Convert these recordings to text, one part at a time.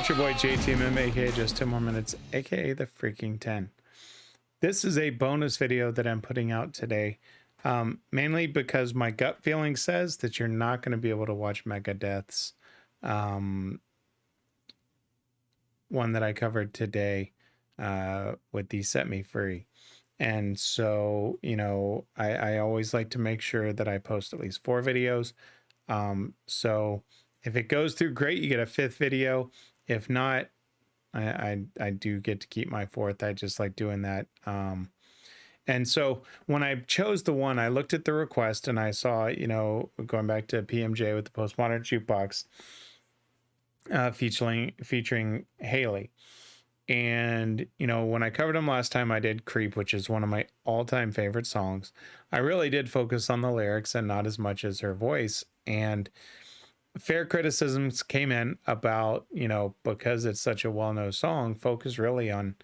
It's your boy JTMM, aka Just 10 More Minutes, aka the Freaking 10. This is a bonus video that I'm putting out today, mainly because my gut feeling says that you're not going to be able to watch Megadeth's one that I covered today with the Set Me Free. And so, you know, I always like to make sure that I post at least 4 videos. So if it goes through, great, you get a 5th video. If not, I do get to keep my 4th. I just like doing that. And so when I chose the one, I looked at the request and I saw, you know, going back to PMJ with the Postmodern Jukebox, featuring Haley. And, you know, when I covered them last time, I did Creep, which is one of my all-time favorite songs. I really did focus on the lyrics and not as much as her voice. And fair criticisms came in about, you know, because it's such a well-known song, focus really on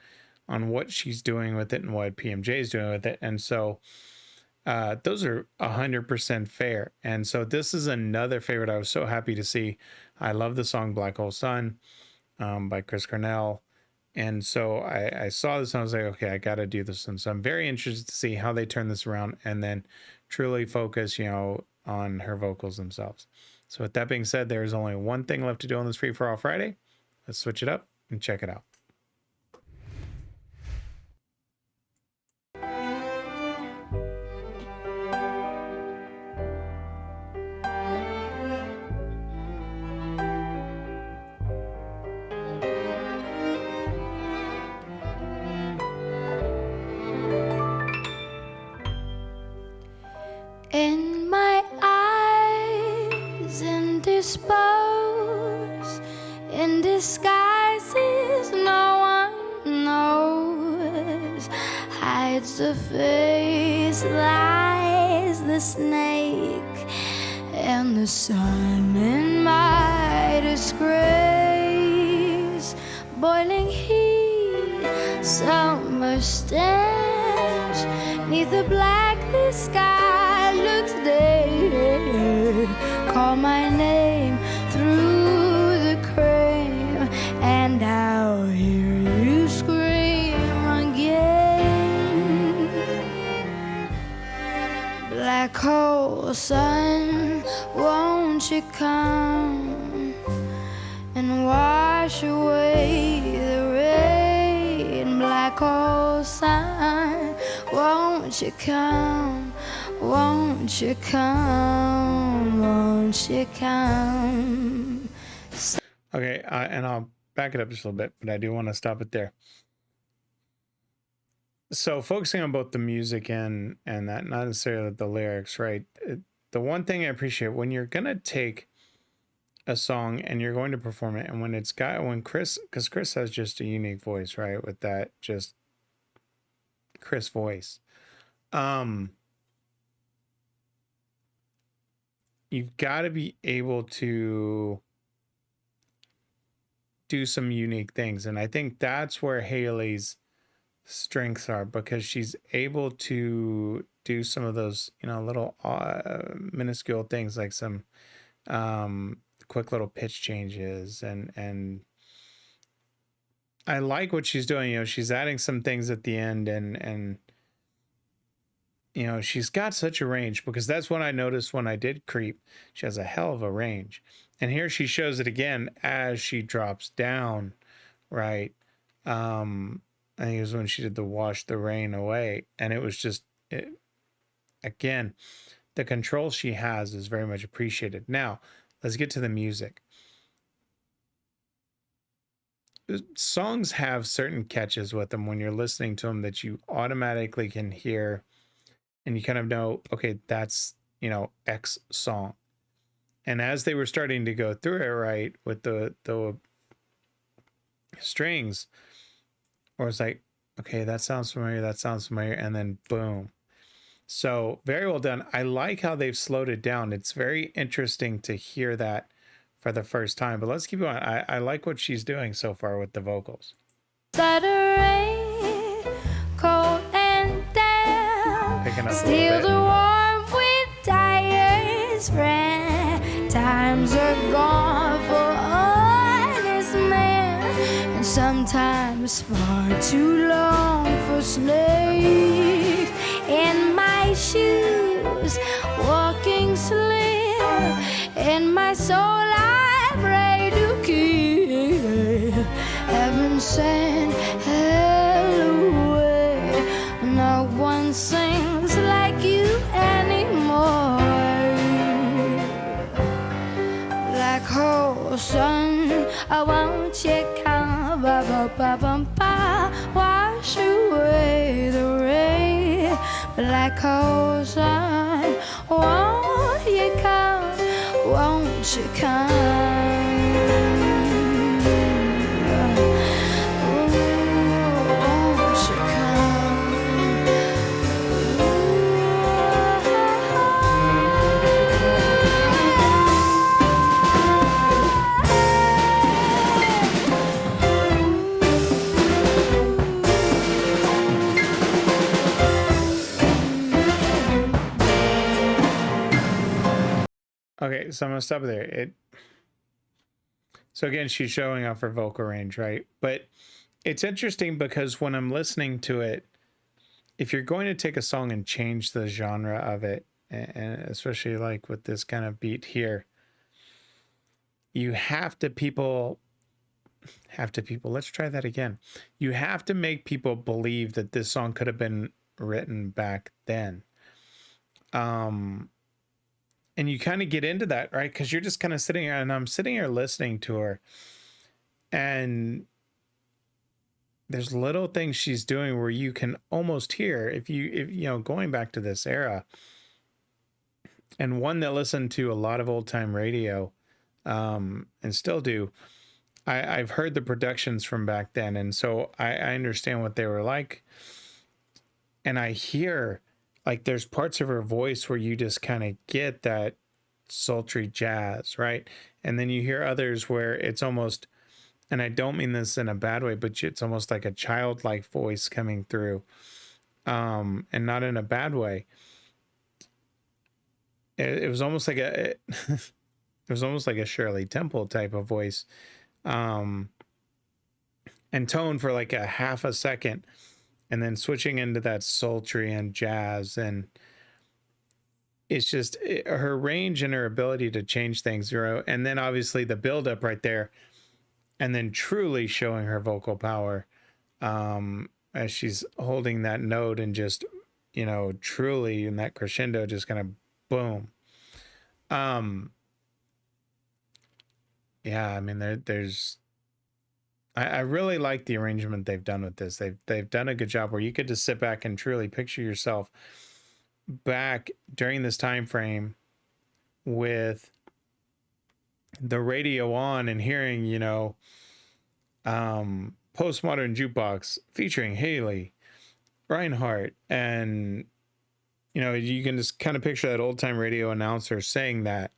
what she's doing with it and what PMJ is doing with it. And so those are 100% fair. And so this is another favorite I was so happy to see. I love the song Blackhole Sun by Chris Cornell. And so I saw this and I was like, okay, I got to do this. And so I'm very interested to see how they turn this around and then truly focus, you know, on her vocals themselves. So with that being said, there's only one thing left to do on this Free for All Friday. Let's switch it up and check it out. In my eyes, indisposed, in disguises no one knows, hides the face, lies the snake, and the sun in my disgrace. Boiling heat, summer stench, neath the blacklist sky looks dead. Call my name through the crane, and I'll hear you scream again. Black hole sun, won't you come and wash away the rain? Black hole sun, won't you come? Won't you come? Won't you come? Okay, and I'll back it up just a little bit, but I do want to stop it there. So focusing on both the music and that, not necessarily the lyrics, right? The one thing I appreciate when you're gonna take a song and you're going to perform it, and when Chris, because Chris has just a unique voice, right? With that just Chris voice. You've got to be able to do some unique things. And I think that's where Haley's strengths are, because she's able to do some of those, you know, little minuscule things, like some quick little pitch changes. And I like what she's doing. You know, she's adding some things at the end, and you know, she's got such a range, because that's what I noticed when I did Creep. She has a hell of a range. And here she shows it again as she drops down, right? I think it was when she did the Wash the Rain Away. And it was just, again, the control she has is very much appreciated. Now, let's get to the music. Songs have certain catches with them when you're listening to them that you automatically can hear. And you kind of know, okay, that's, you know, X song. And as they were starting to go through it, right, with the strings, or it's like, okay, that sounds familiar, that sounds familiar, and then boom. So very well done. I like how they've slowed it down. It's very interesting to hear that for the first time. But let's keep going. I like what she's doing so far with the vocals. Saturday, cold and damp, Picking up a still little bit. the warm with tires ran. Times are gone for honest men. Sometimes far too long for snakes in my shoes, walking slim in my soul. I pray to keep heaven sent hell away. No one sings like you anymore. Black hole sun, I won't you come, ba ba ba ba ba, wash away the rain. Black hole sun, won't you come, won't you come? Okay, so I'm gonna stop there. So again, she's showing off her vocal range, right? But it's interesting because when I'm listening to it, if you're going to take a song and change the genre of it, and especially like with this kind of beat here, you have to let's try that again. You have to make people believe that this song could have been written back then. And you kind of get into that, right? Because you're just kind of sitting here, and I'm sitting here listening to her, and there's little things she's doing where you can almost hear, if you know, going back to this era, and one that listened to a lot of old time radio, and still do. I've heard the productions from back then, and so I understand what they were like, and I hear, like, there's parts of her voice where you just kind of get that sultry jazz, right? And then you hear others where it's almost, and I don't mean this in a bad way, but it's almost like a childlike voice coming through, and not in a bad way. It was almost like it was almost like a Shirley Temple type of voice, and tone for like a half a second, and then switching into that sultry and jazz. And it's just her range and her ability to change things, and then obviously the buildup right there, and then truly showing her vocal power, as she's holding that note and just, you know, truly in that crescendo, just kind of boom. Yeah, I mean, there's I really like the arrangement they've done with this. They've done a good job where you could just sit back and truly picture yourself back during this time frame with the radio on and hearing, you know, Postmodern Jukebox featuring Haley, Reinhart, and, you know, you can just kind of picture that old time radio announcer saying that.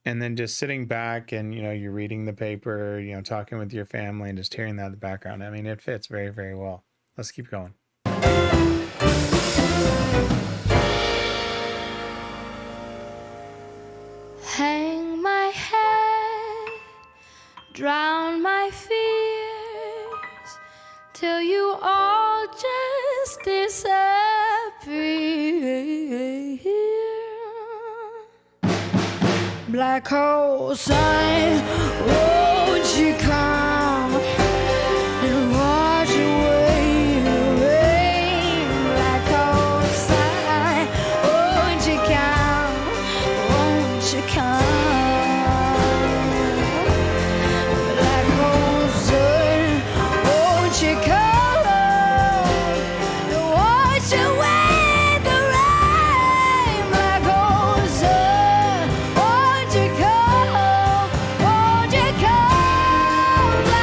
And then just sitting back and, you know, you're reading the paper, you know, talking with your family and just hearing that in the background. I mean, it fits very, very well. Let's keep going. Hang my head, drown my fears, till you all just disappear. Black hole sun, won't you come and wash away the rain? Black hole sun, won't you come, won't you come? Black hole sun, won't you come and wash away the rain? Black hole sun, won't you come, won't you come?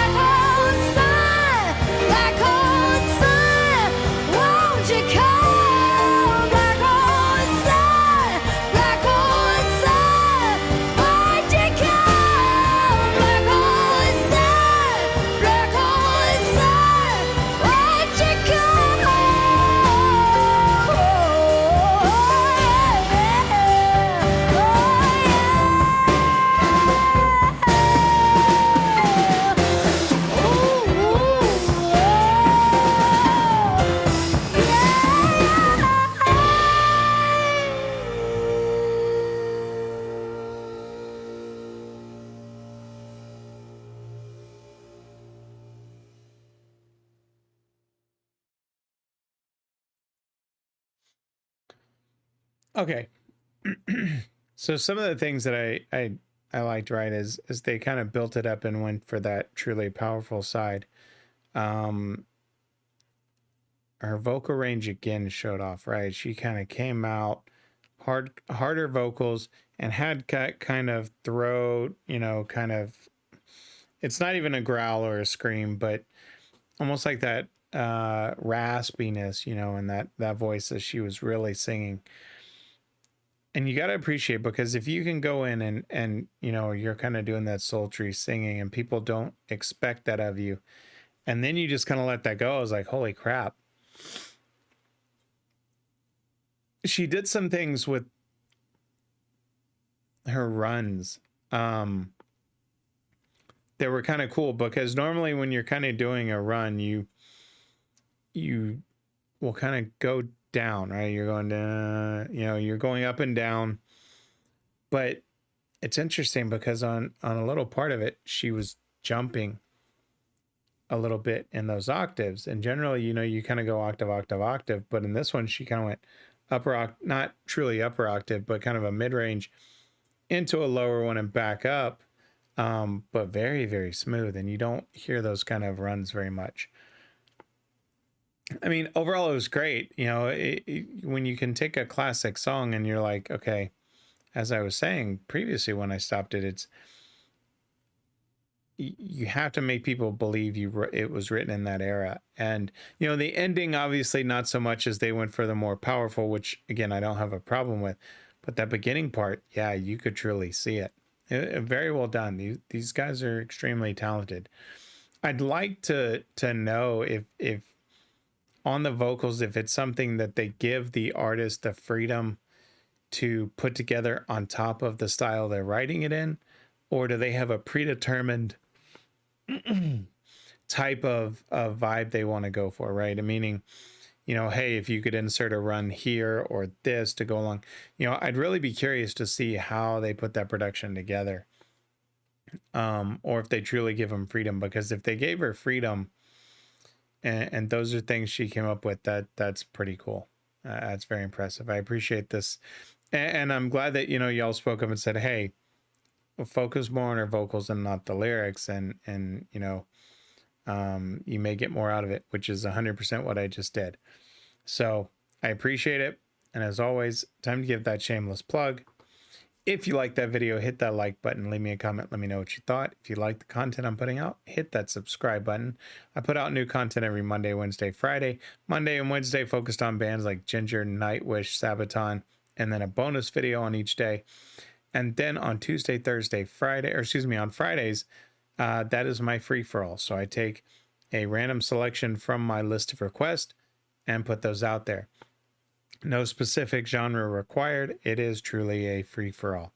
Okay. So some of the things that I liked, right, is they kind of built it up and went for that truly powerful side. Um, her vocal range again showed off, right? She kind of came out harder vocals and had kind of throat, you know, kind of, it's not even a growl or a scream, but almost like that raspiness, you know, and that voice as she was really singing. And you got to appreciate, because if you can go in and you know, you're kind of doing that sultry singing and people don't expect that of you, and then you just kind of let that go, I was like, holy crap. She did some things with her runs that were kind of cool, because normally when you're kind of doing a run, you will kind of go down, right? You're going to, you know, you're going up and down. But it's interesting because on a little part of it, she was jumping a little bit in those octaves. And generally, you know, you kind of go octave, octave, octave. But in this one, she kind of went upper, not truly upper octave, but kind of a mid-range into a lower one and back up. But very, very smooth. And you don't hear those kind of runs very much. I mean, overall, it was great. You know, when you can take a classic song and you're like, okay, as I was saying previously when I stopped it, it's, you have to make people believe it was written in that era. And, you know, the ending, obviously not so much, as they went for the more powerful, which again, I don't have a problem with, but that beginning part, yeah, you could truly see it. Very well done. These guys are extremely talented. I'd like to know if on the vocals, if it's something that they give the artist the freedom to put together on top of the style they're writing it in, or do they have a predetermined type of vibe they want to go for, right? Meaning, you know, hey, if you could insert a run here or this to go along, you know, I'd really be curious to see how they put that production together, or if they truly give them freedom. Because if they gave her freedom, and those are things she came up with, that's pretty cool. That's very impressive. I appreciate this. And I'm glad that, you know, y'all spoke up and said, hey, focus more on her vocals and not the lyrics. And you know, you may get more out of it, which is 100% what I just did. So I appreciate it. And as always, time to give that shameless plug. If you like that video, hit that like button, leave me a comment, let me know what you thought. If you like the content I'm putting out, hit that subscribe button. I put out new content every Monday, Wednesday, Friday. Monday and Wednesday focused on bands like Ginger, Nightwish, Sabaton, and then a bonus video on each day. And then on Tuesday, Thursday, Friday, or excuse me, on Fridays, that is my free-for-all. So I take a random selection from my list of requests and put those out there. No specific genre required. It is truly a free-for-all.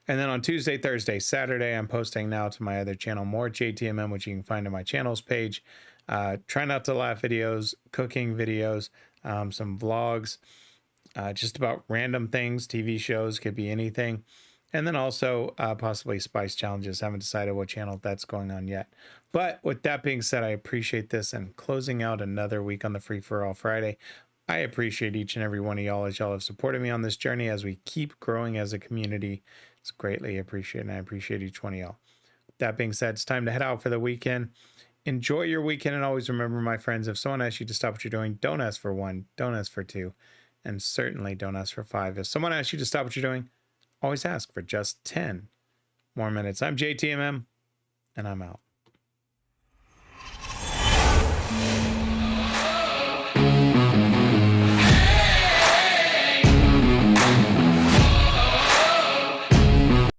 And then on Tuesday, Thursday, Saturday, I'm posting now to my other channel, more JTMM, which you can find on my channels page. Try not to laugh videos, cooking videos, some vlogs, just about random things, TV shows, could be anything. And then also possibly spice challenges. Haven't decided what channel that's going on yet. But with that being said, I appreciate this, and closing out another week on the Free For All Friday. I appreciate each and every one of y'all, as y'all have supported me on this journey as we keep growing as a community. It's greatly appreciated, and I appreciate each one of y'all. That being said, it's time to head out for the weekend. Enjoy your weekend, and always remember, my friends, if someone asks you to stop what you're doing, don't ask for 1, don't ask for 2, and certainly don't ask for 5. If someone asks you to stop what you're doing, always ask for just 10 more minutes. I'm JTMM, and I'm out.